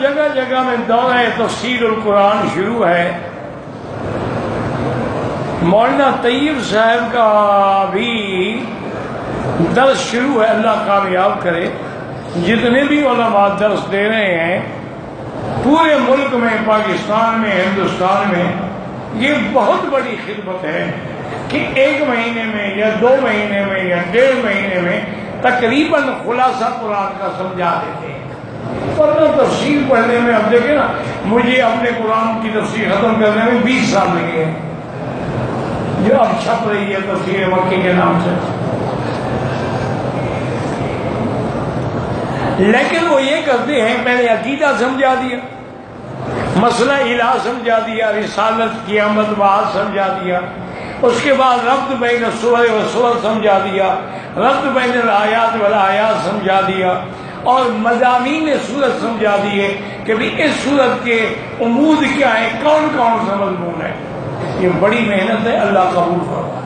جگہ جگہ میں دورہ تفسیر القرآن شروع ہے. مولانا طیب صاحب کا بھی درس شروع ہے. اللہ کامیاب کرے. جتنے بھی علماء درس دے رہے ہیں پورے ملک میں، پاکستان میں، ہندوستان میں، یہ بہت بڑی خدمت ہے کہ 1 مہینے میں یا 2 مہینے میں یا 1.5 مہینے میں تقریباً خلاصہ قرآن کا سمجھا دیتے ہیں. ورنہ تفسیر پڑھنے میں، اب دیکھیں نا، مجھے اپنے قرآن کی تفسیر ختم کرنے میں 20 سال لگے ہیں، جو اب چھپ رہی ہے تفسیر مکی کے نام سے. لیکن وہ یہ کرتے ہیں، پہلے عقیدہ سمجھا دیا، مسئلہ الہ سمجھا دیا، رسالت، قیامت، بعد سمجھا دیا، اس کے بعد ربط بین السور و سور سمجھا دیا، ربط بین الآیات والآیات سمجھا دیا، اور مضامین صورت سمجھا دیے کہ بھی اس صورت کے عمود کیا ہے، کون کون سا مضمون ہے. یہ بڑی محنت ہے، اللہ قبول فرمائے.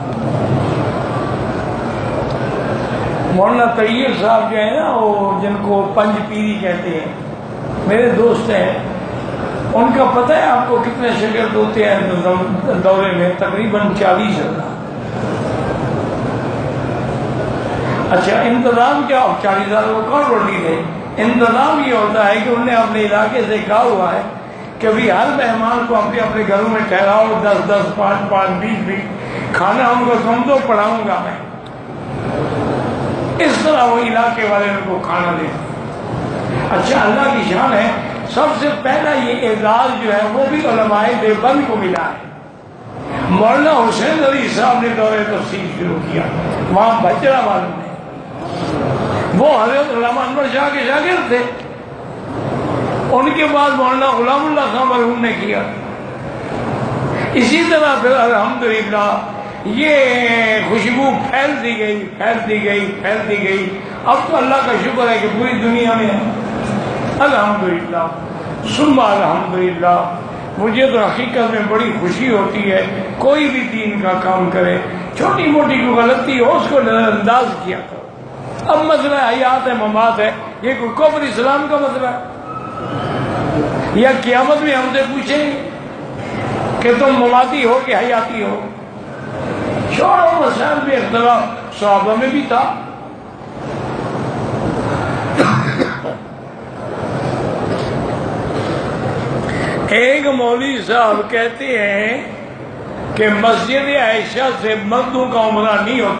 مولانا طیب صاحب جو ہے نا، وہ جن کو پنج پیری کہتے ہیں، میرے دوست ہیں. ان کا پتہ ہے آپ کو کتنے شاگرد ہوتے ہیں دورے میں؟ تقریباً 40,000. اچھا، انتظام کیا؟ 40,000 کو کون روٹی دے؟ انتظام یہ ہوتا ہے کہ انہوں نے اپنے علاقے سے کہا ہوا ہے کہ بھی ہر مہمان کو اپنے اپنے گھروں میں ٹھہراؤ، 10-10، 5-5، 20-20 کھانا ان کو تم دو، پڑھاؤں گا میں. اس طرح وہ علاقے والے ان کو کھانا دے. اچھا، اللہ کی شان ہے، سب سے پہلا یہ اعزاز جو ہے وہ بھی علماء دیوبند کو ملا ہے. مولانا حسین علی صاحب نے دورہ تفسیر شروع کیا وہاں بچڑا والوں نے. وہ حضرت علامہ انور شاہ کے شاگرد تھے. ان کے بعد مولانا غلام اللہ خان مرحوم نے کیا. اسی طرح پھر الحمدللہ یہ خوشبو پھیلتی گئی، پھیلتی گئی، پھیلتی گئی. اب تو اللہ کا شکر ہے کہ پوری دنیا میں ہے. الحمدللہ ثم الحمدللہ. مجھے تو حقیقت میں بڑی خوشی ہوتی ہے، کوئی بھی دین کا کام کرے، چھوٹی موٹی کوئی غلطی ہو اس کو نظر انداز کیا کرو. اب مسئلہ حیات ہے، ممات ہے، یہ کوئی کفر اسلام کا مسئلہ ہے؟ یا قیامت میں ہم سے پوچھیں گے کہ تم مماتی ہو کہ حیاتی ہو؟ چھوڑو، مسائل میں اختلاف صحابہ میں بھی تھا. ایک مولوی صاحب کہتے ہیں کہ مسجد عائشہ سے مردوں کا عمرہ نہیں ہوتا.